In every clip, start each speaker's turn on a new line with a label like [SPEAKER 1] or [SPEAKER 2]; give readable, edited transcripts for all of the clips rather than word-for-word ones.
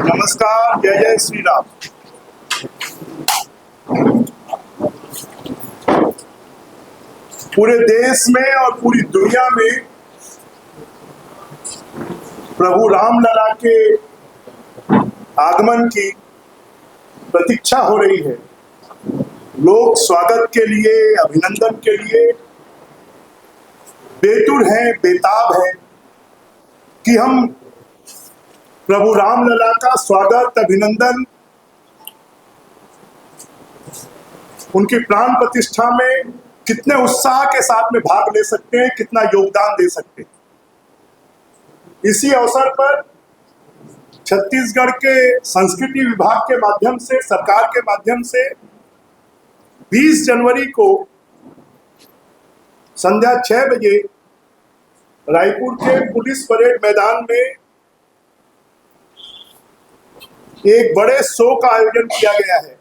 [SPEAKER 1] नमस्कार, जय जय श्री राम। पूरे देश में और पूरी दुनिया में प्रभु रामलला के आगमन की प्रतीक्षा हो रही है। लोग स्वागत के लिए, अभिनंदन के लिए बेतुर हैं, बेताब हैं कि हम प्रभु रामलला का स्वागत, अभिनंदन, उनकी प्राण प्रतिष्ठा में कितने उत्साह के साथ में भाग ले सकते हैं, कितना योगदान दे सकते हैं। इसी अवसर पर छत्तीसगढ़ के संस्कृति विभाग के माध्यम से, सरकार के माध्यम से 20 जनवरी को संध्या 6 बजे रायपुर के पुलिस परेड मैदान में एक बड़े शो का आयोजन किया गया है।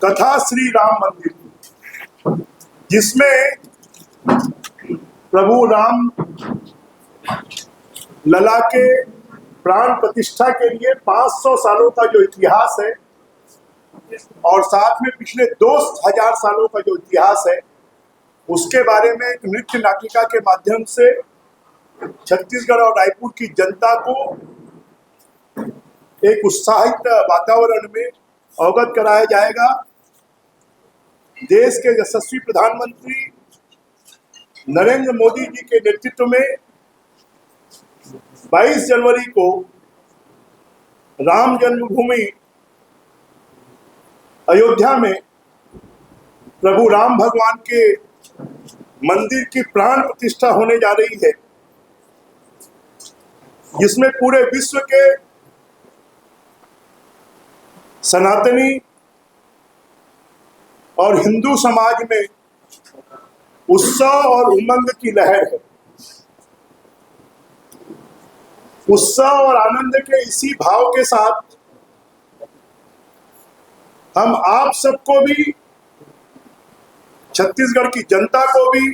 [SPEAKER 1] कथा श्री राम मंदिर, जिसमें प्रभु राम लला के प्राण प्रतिष्ठा के लिए 500 सालों का जो इतिहास है और साथ में पिछले 2000 सालों का जो इतिहास है, उसके बारे में एक नृत्य नाटिका के माध्यम से छत्तीसगढ़ और रायपुर की जनता को एक उत्साहित वातावरण में अवगत कराया जाएगा। देश के यशस्वी प्रधानमंत्री नरेंद्र मोदी जी के नेतृत्व में 22 जनवरी को राम जन्मभूमि अयोध्या में प्रभु राम भगवान के मंदिर की प्राण प्रतिष्ठा होने जा रही है, जिसमें पूरे विश्व के सनातनी और हिंदू समाज में उत्सव और उमंग की लहर है। उत्सव और आनंद के इसी भाव के साथ हम आप सबको भी, छत्तीसगढ़ की जनता को भी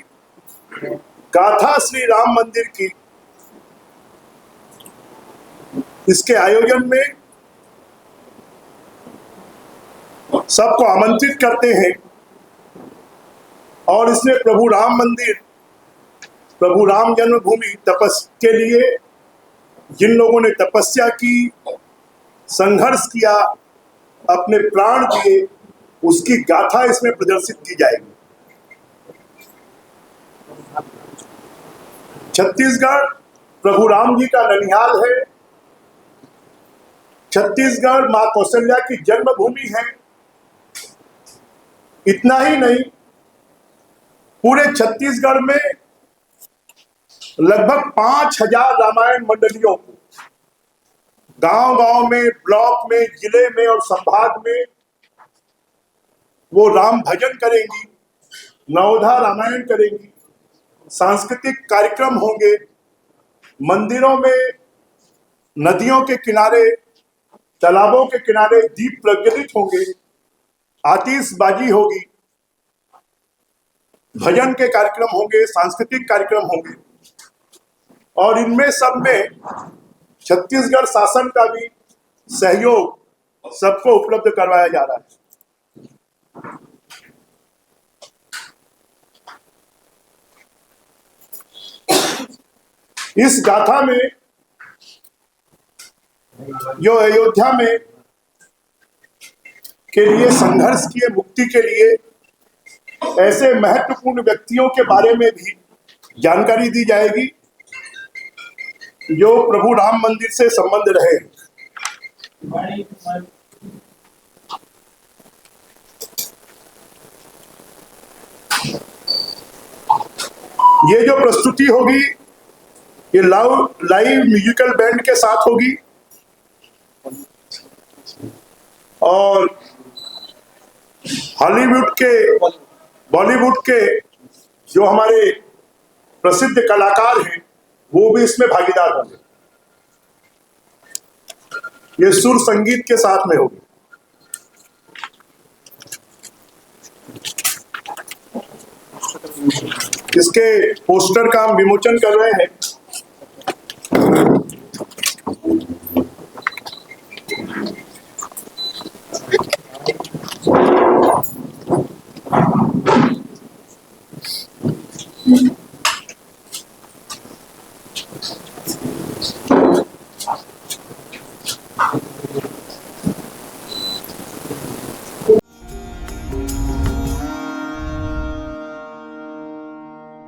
[SPEAKER 1] गाथा श्री राम मंदिर की इसके आयोजन में सबको आमंत्रित करते हैं। और इसमें प्रभु राम मंदिर, प्रभु राम जन्मभूमि के लिए जिन लोगों ने तपस्या की, संघर्ष किया, अपने प्राण दिए, उसकी गाथा इसमें प्रदर्शित की जाएगी। छत्तीसगढ़ प्रभु राम जी का ननिहाल है। छत्तीसगढ़ मां कौशल्या की जन्मभूमि है। इतना ही नहीं, पूरे छत्तीसगढ़ में लगभग 5000 रामायण मंडलियों को गांव-गांव में, ब्लॉक में, जिले में और संभाग में वो राम भजन करेंगी, नवधा रामायण करेंगी, सांस्कृतिक कार्यक्रम होंगे, मंदिरों में, नदियों के किनारे, तालाबों के किनारे दीप प्रज्वलित होंगे, आतिशबाजी होगी, भजन के कार्यक्रम होंगे, सांस्कृतिक कार्यक्रम होंगे। और इनमें सब में छत्तीसगढ़ शासन का भी सहयोग सबको उपलब्ध करवाया जा रहा है। इस गाथा में जो अयोध्या में के लिए संघर्ष किए, मुक्ति के लिए ऐसे महत्वपूर्ण व्यक्तियों के बारे में भी जानकारी दी जाएगी जो प्रभु राम मंदिर से संबंध रहे। ये जो प्रस्तुति होगी, ये लाइव म्यूजिकल बैंड के साथ होगी और हॉलीवुड के, बॉलीवुड के जो हमारे प्रसिद्ध कलाकार हैं वो भी इसमें भागीदार होंगे। ये सुर संगीत के साथ में होगी। इसके पोस्टर का हम विमोचन कर रहे हैं।